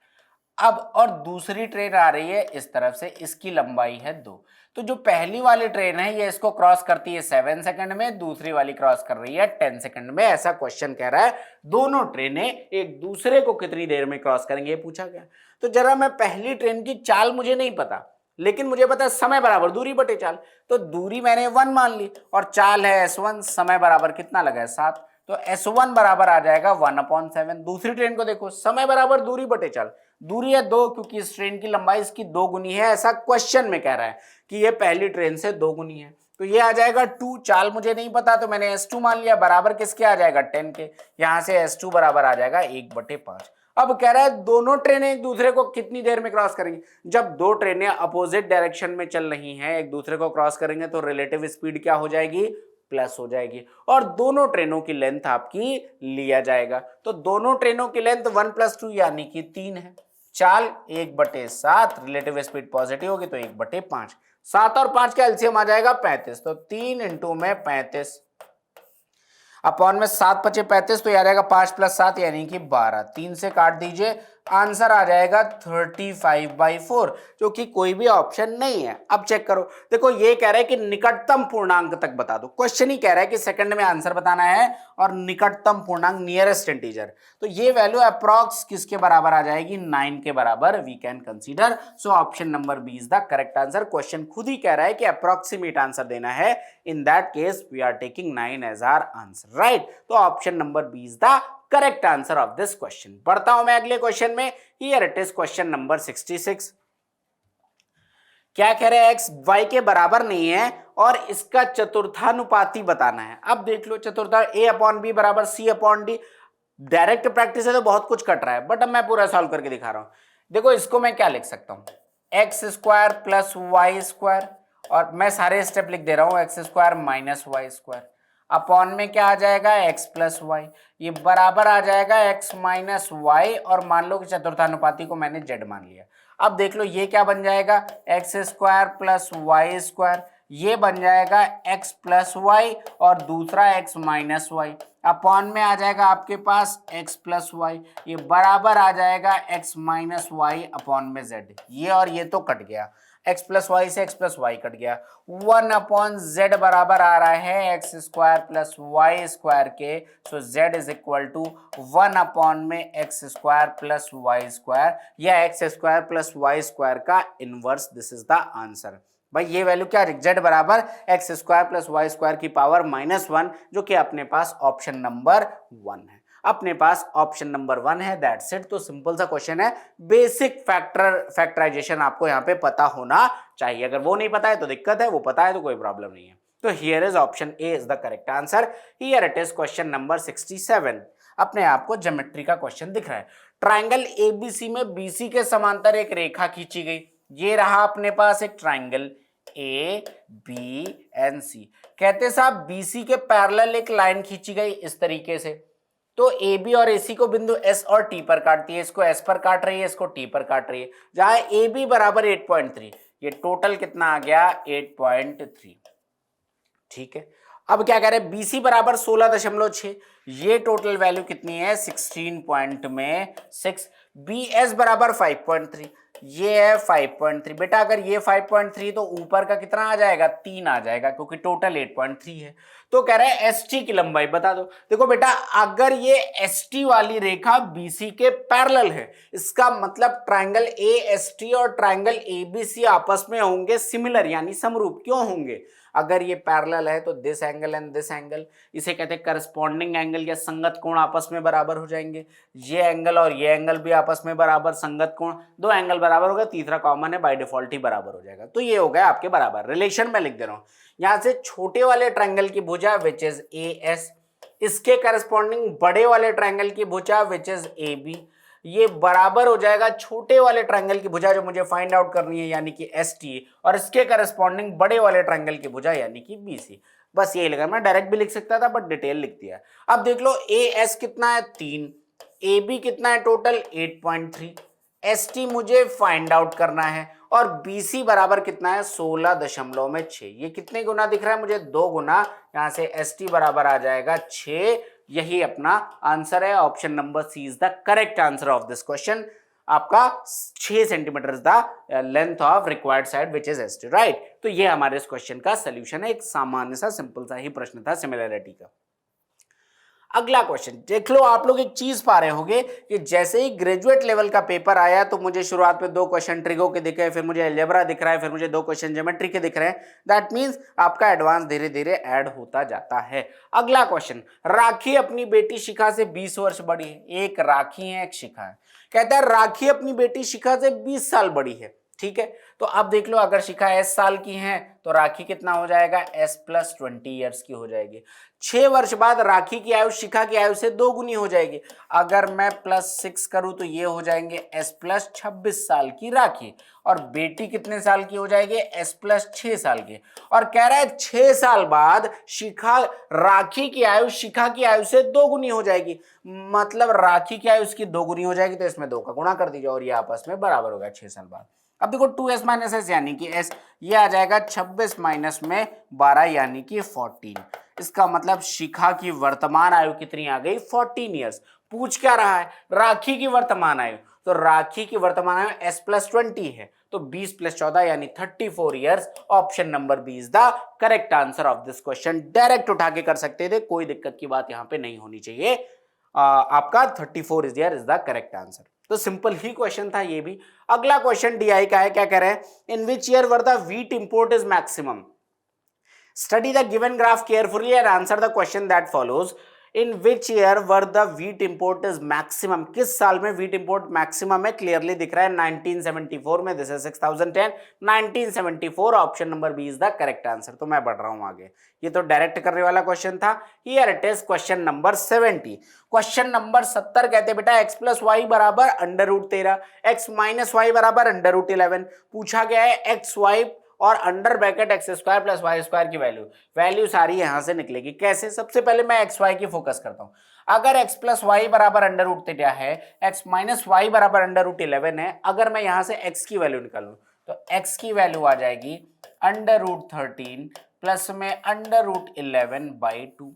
अब और दूसरी ट्रेन आ रही है इस तरफ से, इसकी लंबाई है 2। तो जो पहली वाली ट्रेन है ये इसको क्रॉस करती है 7 सेकंड में, दूसरी वाली क्रॉस कर रही है 10 सेकंड में। ऐसा क्वेश्चन कह रहा है दोनों ट्रेनें एक दूसरे को कितनी देर में क्रॉस करेंगे, ये पूछा गया। तो जरा मैं पहली ट्रेन की चाल मुझे नहीं पता, लेकिन मुझे पता है समय बराबर दूरी बटे चाल, तो दूरी मैंने 1 मान ली और चाल है s1, समय बराबर कितना लगा है 7, तो s1 बराबर आ जाएगा 1/7। दूसरी ट्रेन को देखो, समय बराबर दूरी बटे चाल, दूरी है 2 क्योंकि इस ट्रेन की लंबाई इसकी 2 गुनी है, ऐसा क्वेश्चन में कह रहा है कि ये पहली ट्रेन से 2 गुनी है, तो ये आ जाएगा 2। चाल मुझे नहीं पता तो मैंने s2 मान लिया, बराबर किसके आ जाएगा 10 के, यहां से s2 बराबर आ जाएगा 1/5। अब कह रहा है दोनों ट्रेनें एक दूसरे को कितनी देर में क्रॉस करेंगी। जब दो ट्रेनें अपोजिट डायरेक्शन में चल रही हैं एक दूसरे को क्रॉस करेंगे तो रिलेटिव स्पीड क्या हो जाएगी, प्लस हो जाएगी, और दोनों ट्रेनों की लेंथ आपकी लिया जाएगा। तो दोनों ट्रेनों की लेंथ 1 + 2 यानी कि 3 है। चाल 1/7, रिलेटिव स्पीड पॉजिटिव होगी तो 1/5, 7 और 5 का एलसीएम आ जाएगा 35, तो 3 × में 35 अपॉन में 7 × 5 = 35, तो ये आ जाएगा 5 + 7 यानी कि 12, 3 से काट दीजिए, आंसर आ जाएगा 35/4, जो कि कोई भी ऑप्शन नहीं है। अब चेक करो, देखो ये कह रहा है कि निकटतम पूर्णांक तक बता दो, क्वेश्चन ही कह रहा है कि सेकंड में आंसर बताना है और निकटतम पूर्णांक नियरेस्ट इंटीजर, तो ये वैल्यू अप्रॉक्स किसके बराबर आ जाएगी, 9 के बराबर we can consider. So option number B is the correct answer. Question खुद ही कह रहा है कि अप्रोक्सीमेट आंसर देना है, in that case we are taking 9 as our answer, right. तो option number B is the correct answer of this question. बढ़ता हूं मैं अगले क्वेश्चन में, here it is question number 66। क्या कह रहे हैं, x y के बराबर नहीं है और इसका चतुर्थानुपाती बताना है। अब देख लो चतुर्था a/b बराबर c/d, डायरेक्ट प्रैक्टिस है तो बहुत कुछ कट रहा है, बट अब मैं पूरा सॉल्व करके दिखा रहा हूं। देखो इसको मैं क्या लिख सकता हूं, x² + y², और मैं सारे स्टेप लिख दे रहा हूं, x² - y², अपॉन में क्या आ जाएगा x + y, ये बराबर आ जाएगा x - y, और मान लो कि चतुर्थानुपाती को मैंने z मान लिया। अब देख लो ये क्या बन जाएगा, x² + y², ये बन जाएगा x + y और दूसरा x - y, अपॉन में आ जाएगा आपके पास x + y, ये बराबर आ जाएगा x - y अपॉन में z, ये और ये तो कट गया, x + y से x + y कट गया, 1/z बराबर आ रहा है x² + y² के, सो z = 1 में x² + y², या x² + y² का inverse, this is the answer. भाई ये वैल्यू क्या, z बराबर x² + y² की पावर -1, जो कि अपने पास ऑप्शन नंबर 1 है, अपने पास ऑप्शन नंबर 1 है, दैट्स इट। तो सिंपल सा क्वेश्चन है, बेसिक फैक्टराइजेशन आपको यहाँ पे पता होना चाहिए, अगर वो नहीं पता है तो दिक्कत है, वो पता है तो कोई प्रॉब्लम नहीं है। तो here is option A is the correct answer. Here it is question number 67। अपने आप को ज्योमेट्री का क्वेश्चन दिख रहा है, ट्राइंगल एबीसी में बीसी के समांतर एक रेखा खींची गई, ये रहा अपने पास एक triangle A B N C, कहते साहब बीसी के पैरेलल एक लाइन खींची गई इस तरीके से, तो ए बी और एसी को बिंदु एस और टी पर काटती है, इसको एस पर काट रही है, इसको टी पर काट रही है, जहां ए बी बराबर 8.3, ये टोटल कितना आ गया 8.3, ठीक है। अब क्या कह रहे हैं, बीसी बराबर 16.6, ये टोटल वैल्यू कितनी है 16.6, बी एस बराबर 5.3, ये है 5.3, बेटा अगर ये 5.3 तो ऊपर का कितना आ जाएगा 3 आ जाएगा, क्योंकि टोटल 8.3 है। तो कह रहा है एस टी की लंबाई बता दो। देखो बेटा अगर ये एस टी वाली रेखा बीसी के पैरेलल है, इसका मतलब ट्राइंगल ए एस टी और ट्राइंगल ए बी सी आपस में होंगे सिमिलर, यानी समरूप। क्यों होंगे, अगर ये पैरेलल है तो this angle and this angle, इसे कहते हैं करस्पॉन्डिंग एंगल या संगत कोण, आपस में बराबर हो जाएंगे। ये एंगल और ये एंगल भी आपस में बराबर, संगत कोण, दो एंगल बराबर हो गया, तीसरा कॉमन है, बाय डिफॉल्ट ही बराबर हो जाएगा, तो ये हो गया आपके बराबर। रिलेशन में लिख दे रहा हूं, यहां से छोटे वाले ट्राइंगल की भुजा विच इज ए एस, इसके करस्पॉन्डिंग बड़े वाले ट्राइंगल की भुजा विच इज ए बी, ये बराबर हो जाएगा छोटे वाले ट्राइंगल की भुजा जो मुझे फाइंड आउट करनी है यानी कि एस टी, और इसके करस्पॉन्डिंग बड़े वाले ट्राइंगल की भुजा यानी कि बी सी। बस यही लगा, मैं डायरेक्ट भी लिख सकता था बट डिटेल लिख दिया। अब देख लो ए एस कितना है 3, ए बी कितना है टोटल 8.3, एस टी मुझे फाइंड आउट करना है और बी सी बराबर कितना है 16.6। ये कितने गुना दिख रहा है मुझे 2 गुना, यहां से एस टी बराबर आ जाएगा 6। यही अपना आंसर है, option number C is the correct answer of this question. आपका 6 centimetre the length of required side which is S T, right. तो ये हमारे इस क्वेश्चन का सोल्यूशन है, एक सामान्य सा सिंपल सा ही प्रश्न था सिमिलरिटी का। अगला क्वेश्चन देख लो, आप लोग एक चीज पा रहे होंगे कि जैसे ही ग्रेजुएट लेवल का पेपर आया तो मुझे शुरुआत में 2 क्वेश्चन ट्रिगो के दिखे, फिर मुझे अलजेब्रा दिख रहा है, फिर मुझे 2 क्वेश्चन ज्योमेट्री के दिख रहे हैं। दैट मींस आपका एडवांस धीरे धीरे ऐड होता जाता है। अगला क्वेश्चन, राखी अपनी बेटी शिखा से 20 वर्ष बड़ी है। एक राखी है, एक शिखा है। कहता है राखी अपनी बेटी शिखा से 20 साल बड़ी है, ठीक है। तो अब देख लो, अगर शिखा s साल की है तो राखी कितना हो जाएगा s प्लस 20 ईयर्स की हो जाएगी। 6 वर्ष बाद राखी की आयु शिखा की आयु से 2 गुनी हो जाएगी। अगर मैं +6 करूं तो ये हो जाएंगे s प्लस 26 साल की राखी, और बेटी कितने साल की हो जाएगी s प्लस 6 साल की। और कह रहा है 6 साल बाद शिखा राखी की आयु शिखा की आयु से 2 गुनी हो जाएगी, मतलब राखी की आयु उसकी 2 गुनी हो जाएगी, तो इसमें 2 का गुणा कर दीजिए और ये आपस में बराबर होगा 6 साल बाद। अब देखो 2s माइनस एस यानी कि s, ये आ जाएगा 26 माइनस में 12 यानी कि 14। इसका मतलब शिखा की वर्तमान आयु कितनी आ गई 14 ईयर्स। पूछ क्या रहा है, राखी की वर्तमान आयु, तो राखी की वर्तमान आयु s प्लस 20 है, तो 20 प्लस 14 यानी 34 years. Option number B is the correct answer of this question. Direct उठा के कर सकते थे, कोई दिक्कत की बात यहां पे नहीं होनी चाहिए। आपका 34 year is the correct answer. तो सिंपल ही क्वेश्चन था ये भी। अगला क्वेश्चन डीआई का है, क्या कह रहे हैं, in which year were the wheat import is maximum, study the given graph carefully and answer the question that follows. In which year were the wheat import is maximum, किस साल में व्हीट इंपोर्ट मैक्सिमम है, क्लियरली दिख रहा है 1974 में, this is 6010, 1974। Option number B is the correct answer. तो मैं बढ़ रहा हूं आगे, ये तो डायरेक्ट करने वाला क्वेश्चन था। Here it is question number 70। Question number 70 कहते बेटा x प्लस वाई बराबर √13, x माइनस वाई बराबर √11। पूछा गया है एक्स वाई और under bracket X square plus Y square की वैल्यू सारी यहां से निकलेगी। कैसे, सबसे पहले मैं एक्स वाई की फोकस करता हूं। अगर x प्लस वाई बराबर √13 है, x माइनस वाई बराबर √11 है, अगर मैं यहां से x की वैल्यू निकालूं तो x की वैल्यू आ जाएगी √13 प्लस में √11/2।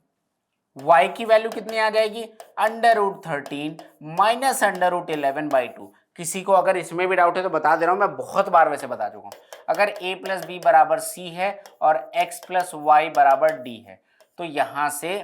y की वैल्यू कितनी आ जाएगी √13 माइनस √11/2। किसी को अगर इसमें भी डाउट है तो बता दे रहा हूं, मैं बहुत बार वैसे बता चुका हूं। अगर a प्लस बी बराबर c है और x प्लस वाई बराबर d है, तो यहां से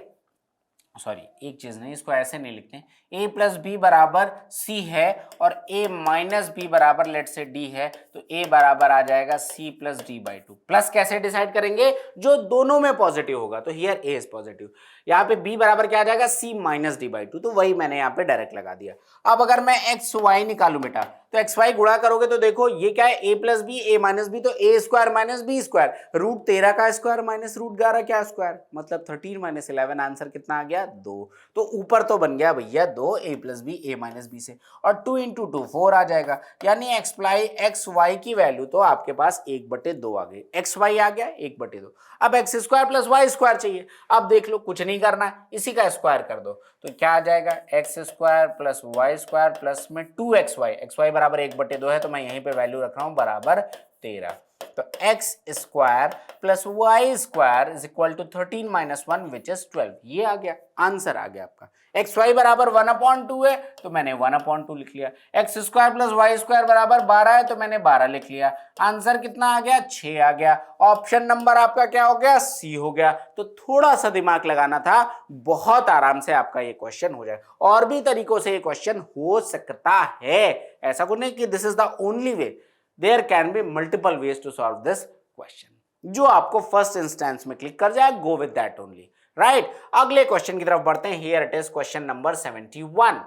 सॉरी एक चीज नहीं, इसको ऐसे नहीं लिखते, a प्लस बी बराबर c है और a माइनस बी बराबर लेट से d है, तो a बराबर आ जाएगा c प्लस d/2। प्लस कैसे डिसाइड करेंगे, जो दोनों में पॉजिटिव होगा, तो हियर a इज पॉजिटिव। यहाँ पे b बराबर क्या आ जाएगा c माइनस d/2, तो वही मैंने यहाँ पे डायरेक्ट लगा दिया। अब अगर मैं एक्स वाई निकालूं बेटा, तो एक्स वाई गुणा करोगे तो देखो ये क्या है, a plus B a minus B, तो a square minus B square, √13 का स्क्वायर माइनस √11 क्या स्क्वायर, मतलब 13 माइनस 11, आंसर कितना आ गया 2। तो ऊपर तो बन गया भैया 2 a plus B a minus B से, और 2 इंटू 2 4 आ जाएगा, यानी एक्स वाई की वैल्यू तो आपके पास 1/2 आ गई। एक्स वाई आ गया 1/2। अब X square plus Y square चाहिए। अब देख लो कुछ नहीं करना है, इसी का स्क्वायर कर दो, तो क्या आ जाएगा X square plus Y square plus में 2xy, एक्स वाई बराबर 1/2 है, तो मैं यहीं पे वैल्यू रख रहा हूं बराबर 13। तो X square plus Y square is equal to 13 minus 1 which is 12। ये आ गया आंसर, आ गया आपका। एक्स वाई बराबर 1/2 है, तो मैंने 1/2 लिख लिया। X square plus Y square बराबर 12 है, तो मैंने 12 लिख लिया। आंसर कितना आ गया 6 आ गया। ऑप्शन नंबर आपका क्या हो गया सी हो गया। तो थोड़ा सा दिमाग लगाना था, बहुत आराम से आपका ये क्वेश्चन हो जाए। और भी तरीकों से ये क्वेश्चन हो सकता है, ऐसा कुछ नहीं कि this is the only way, there can be multiple ways to solve this question. जो आपको फर्स्ट इंस्टेंस में क्लिक कर जाए, go with that only, right. अगले क्वेश्चन की तरफ बढ़ते हैं। Here it is question number 71।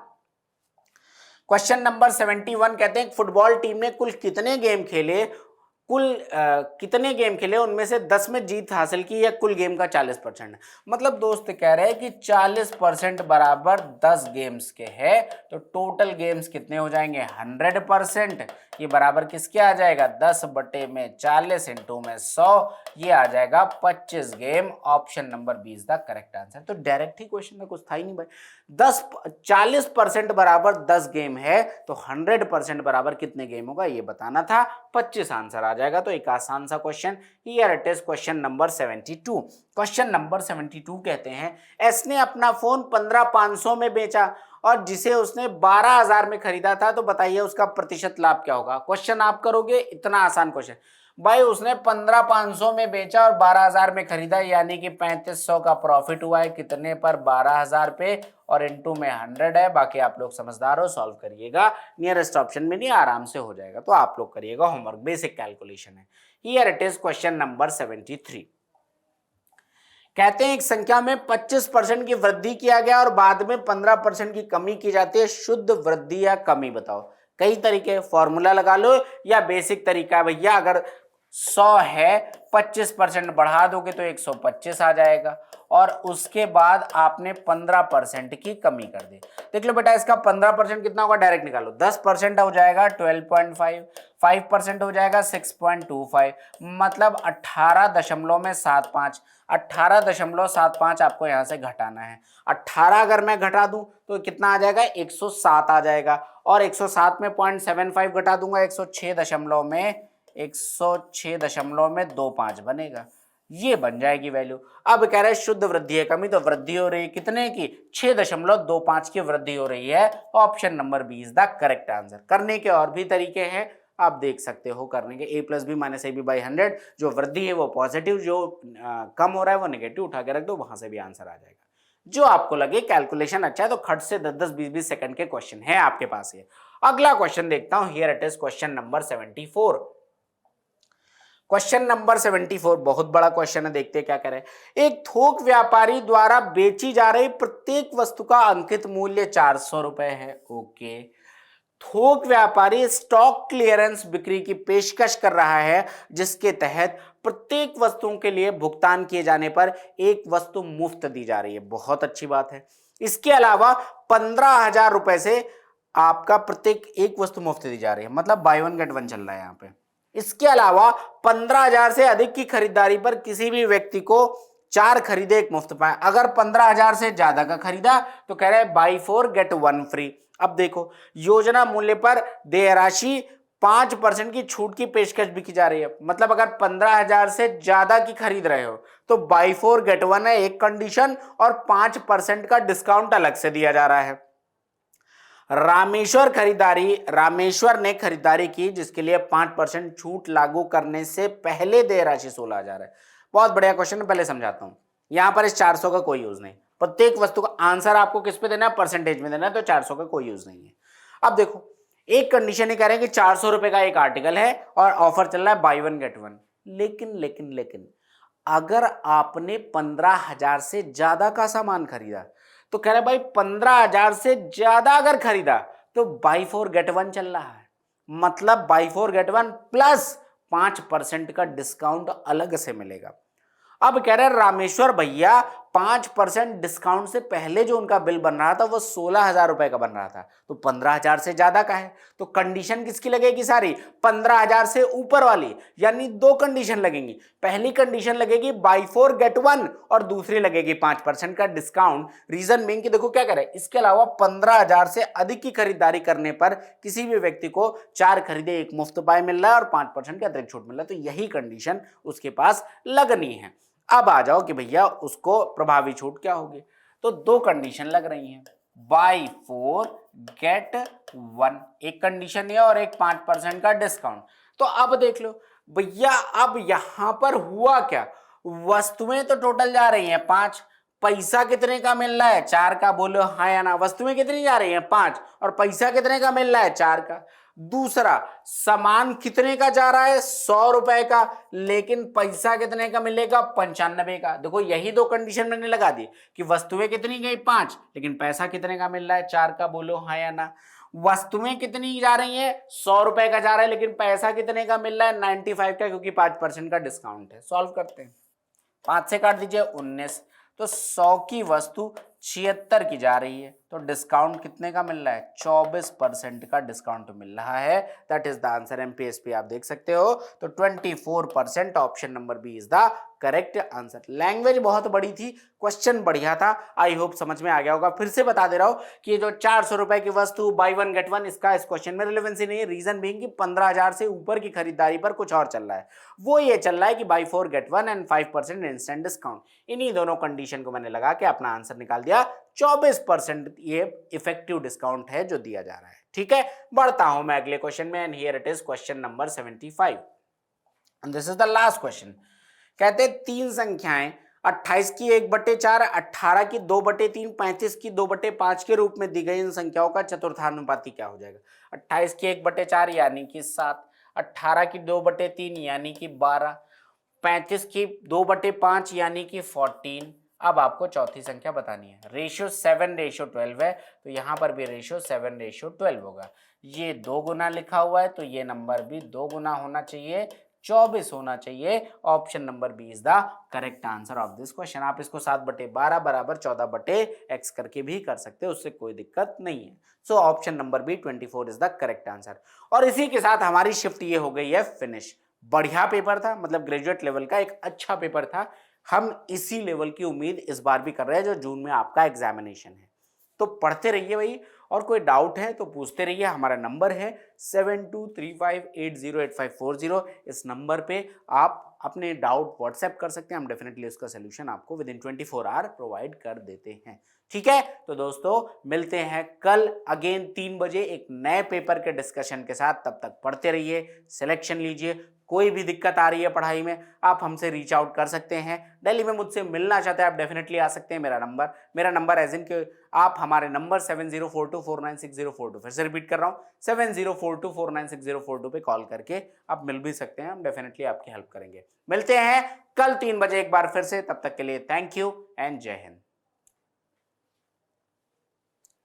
Question number 71 कहते हैं फुटबॉल टीम ने कुल कितने गेम खेले कुल कितने गेम खेले उनमें से 10 में जीत हासिल की या कुल गेम का 40%। मतलब दोस्त कह रहे हैं कि 40% बराबर 10 गेम्स के है, तो टोटल गेम्स कितने हो जाएंगे 100%। ये बराबर किसके आ जाएगा 10 बटे में 40 इंटू में 100, ये आ जाएगा 25 game. Option number 20 the correct answer. तो डायरेक्ट ही क्वेश्चन में कुछ था ही नहीं भाई। 40% बराबर 10 गेम है तो 100% बराबर कितने गेम होगा ये बताना था, 25 आंसर आ जाएगा। तो एक आसान सा question. Here it is question number 72। Question number 72 कहते हैं एस ने अपना फोन 15,500 में बेचा और जिसे उसने 12,000 में खरीदा था, तो बताइए उसका प्रतिशत लाभ क्या होगा। क्वेश्चन आप करोगे, इतना आसान क्वेश्चन भाई। उसने 15,500 में बेचा और 12,000 में खरीदा, यानी कि 3500 का प्रॉफिट हुआ है कितने पर 12,000 पे, और इनटू में 100 है। बाकी आप लोग समझदार हो, सॉल्व करिएगा, नियरेस्ट ऑप्शन में नहीं आराम से हो जाएगा। तो आप लोग करिएगा होमवर्क, बेसिक कैलकुलेशन है। Here it is question number 73। कहते हैं एक संख्या में 25% की वृद्धि किया गया और बाद में 15% की कमी की जाती है, शुद्ध वृद्धि या कमी बताओ। कई तरीके, फॉर्मूला लगा लो या बेसिक तरीका है भैया। अगर 100 है, 25% बढ़ा दोगे तो 125 आ जाएगा, और उसके बाद आपने 15% की कमी कर दी। देख लो बेटा, इसका 15% कितना होगा डायरेक्ट निकालो। 10% हो जाएगा 12.5, 5% हो जाएगा 6.25, मतलब 18.75। 18.75 आपको यहां से घटाना है। 18 अगर मैं घटा दूं तो कितना आ जाएगा 107 आ जाएगा, और 107 में 0.75 घटा दूंगा 106.25 बनेगा। ये बन जाएगी वैल्यू। अब कह रहे हैं शुद्ध वृद्धि है कमी, तो वृद्धि हो रही है कितने की 6.25 की वृद्धि हो रही है। Option number 20 the correct answer. करने के और भी तरीके हैं, आप देख सकते हो करने के। a + b - ab / 100, जो वृद्धि है वो पॉजिटिव, जो कम हो रहा है वो नेगेटिव, उठा के रख दो, वहां से भी आंसर आ जाएगा। जो आपको लगे कैलकुलेशन अच्छा है तो खट से 10-10, 20-20 सेकंड के क्वेश्चन है आपके पास। ये अगला क्वेश्चन देखता हूं। Here it is question number 74। Question number 74 बहुत बड़ा क्वेश्चन है, देखते हैं क्या कह रहे हैं। एक थोक व्यापारी द्वारा बेची जा रही प्रत्येक वस्तु का अंकित मूल्य 400 रुपए है। ओके, थोक व्यापारी स्टॉक क्लियरेंस बिक्री की पेशकश कर रहा है, जिसके तहत प्रत्येक वस्तुओं के लिए भुगतान किए जाने पर एक वस्तु मुफ्त दी जा रही है। बहुत अच्छी बात है। इसके अलावा 15,000 रुपए से आपका प्रत्येक एक वस्तु मुफ्त दी जा रही है, मतलब बाय वन गेट वन चल रहा है यहाँ पे। इसके अलावा 15,000 से अधिक की खरीदारी पर किसी भी व्यक्ति को 4 खरीदे एक मुफ्त पाए। अगर 15,000 से ज्यादा का खरीदा तो कह रहे हैं बाई 4 गेट 1 फ्री। अब देखो, योजना मूल्य पर देय राशि 5% की छूट की पेशकश भी की जा रही है। मतलब अगर 15,000 से ज्यादा की खरीद रहे हो तो बाई 4 गेट 1 है एक कंडीशन, और 5% का डिस्काउंट अलग से दिया जा रहा है। रामेश्वर ने खरीदारी की जिसके लिए 5% छूट लागू करने से पहले देय राशि 16,000 है। बहुत बढ़िया क्वेश्चन है, पहले समझाता हूं। यहां पर इस 400 का कोई यूज नहीं, प्रत्येक वस्तु का आंसर आपको किस पे देना है, परसेंटेज में देना है, तो 400 का कोई यूज नहीं है। अब देखो, एक कंडीशन ये कह रहे हैं कि 400 रुपए का एक आर्टिकल है और ऑफर चल रहा है बाई वन गेट वन। लेकिन अगर आपने 15,000 से ज्यादा का सामान खरीदा तो कह रहे भाई 15,000 से ज्यादा अगर खरीदा तो बाई 4 गेट 1 चल रहा है, मतलब बाई 4 गेट 1 प्लस 5% का डिस्काउंट अलग से मिलेगा। अब कह रहे रामेश्वर भैया 5% डिस्काउंट से पहले जो उनका बिल बन रहा था वो 16,000 रुपए का बन रहा था, तो 15,000 से ज्यादा का है, तो कंडीशन किसकी लगेगी सारी 15,000 से ऊपर वाली, यानी 2 कंडीशन लगेंगी। पहली कंडीशन लगेगी बाई 4 गेट 1 और दूसरी लगेगी 5% का डिस्काउंट। रीजन बीइंग कि देखो क्या कह रहे हैं, इसके अलावा 15,000 से अधिक की खरीदारी करने पर किसी भी व्यक्ति को 4 खरीदे एक मुफ्त पाए मिल रहा है और 5% का अतिरिक्त छूट मिल रहा है, तो यही कंडीशन उसके पास लगनी है। अब आ जाओ कि भैया उसको प्रभावी छूट क्या होगी, तो 2 कंडीशन लग रही हैं, बाई 4 गेट 1 एक कंडीशन है और एक 5% का डिस्काउंट। तो अब देख लो भैया, अब यहां पर हुआ क्या, वस्तुएं तो टोटल जा रही हैं 5, पैसा कितने का मिल रहा है 4 का, बोलो हाँ या ना। वस्तुएं कितनी जा रही हैं 5 और पैसा कितने का मिल रहा है 4 का। दूसरा, सामान कितने का जा रहा है 100 रुपए का, लेकिन पैसा कितने का मिलेगा 95 का। देखो यही 2 कंडीशन मैंने लगा दी कि वस्तुएं कितनी गई 5 लेकिन पैसा कितने का मिल रहा है 4 का, बोलो हाँ या ना। वस्तुएं कितनी जा रही है, 100 रुपए का जा रहा है, लेकिन पैसा कितने का मिल रहा है, 95 का, क्योंकि 5% का डिस्काउंट है। सॉल्व करते हैं, 5 से काट दीजिए 19, तो 100 की वस्तु 76 की जा रही है, तो डिस्काउंट कितने का मिल रहा है, 24% का डिस्काउंट मिल रहा है। That is the answer. MPSP आप देख सकते हो, तो 24%, option number B is the correct answer. Language बहुत बड़ी थी, क्वेश्चन बढ़िया था, आई होप समझ में आ गया होगा। फिर से बता दे रहा हूं कि ये जो 400 रुपए की वस्तु बाई वन गेट वन, इसका इस क्वेश्चन में रिलेवेंसी नहीं है। रीजन बीइंग कि 15,000 से ऊपर की खरीदारी पर कुछ और चल रहा है, वो ये चल रहा है कि by 4 get one and 5% instant discount. इन्हीं दोनों कंडीशन को मैंने लगा के अपना आंसर निकाल दिया। 24% ये इफेक्टिव डिस्काउंट है जो दिया जा रहा है। ठीक है, बढ़ता हूं मैं अगले क्वेश्चन में, and here it is question number 75 and this is the last question. कहते तीन संख्याएं 28 की 1/4, 18 की 2/3, 35 की 2/5 के रूप में दी गई इन संख्याओं का चतुर्थानुपाती क्या हो जाएगा। 28 की 1/4 यानी कि 7, 18 की 2/3 यानी कि 12, 35 की 2/5 यानी कि 14। अब आपको चौथी संख्या बतानी है। रेशियो 7:12 है, तो यहां पर भी रेशियो 7:12 होगा। ये 2 गुना लिखा हुआ है, तो ये नंबर भी 2 गुना होना चाहिए, 24 होना चाहिए। Option number B is the correct answer of this question. आप इसको 7/12 बराबर 14/x करके भी कर सकते हो, उससे कोई दिक्कत नहीं है। So option number B 24 is the correct answer. और इसी के साथ हमारी शिफ्ट ये हो गई है फिनिश। बढ़िया पेपर था, मतलब ग्रेजुएट लेवल का एक अच्छा पेपर था। हम इसी लेवल की उम्मीद इस बार भी कर रहे हैं जो जून में आपका एग्जामिनेशन है। तो पढ़ते रहिए भाई, और कोई डाउट है तो पूछते रहिए। हमारा नंबर है 7235808540। इस नंबर पे आप अपने डाउट व्हाट्सएप कर सकते हैं, हम डेफिनेटली उसका सोल्यूशन आपको विद इन 24 आवर प्रोवाइड कर देते हैं। ठीक है, तो दोस्तों मिलते हैं कल अगेन 3 बजे एक नए पेपर के डिस्कशन के साथ। तब तक पढ़ते रहिए, सिलेक्शन लीजिए। कोई भी दिक्कत आ रही है पढ़ाई में, आप हमसे रीच आउट कर सकते हैं। दिल्ली में मुझसे मिलना चाहते हैं आप डेफिनेटली आ सकते हैं। मेरा नंबर एज इन के आप हमारे नंबर 7042496042, फिर से रिपीट कर रहा हूँ 7042496042 पे कॉल करके आप मिल भी सकते हैं। हम डेफिनेटली आपकी हेल्प करेंगे। मिलते हैं कल 3 बजे एक बार फिर से। तब तक के लिए थैंक यू एंड जय हिंद।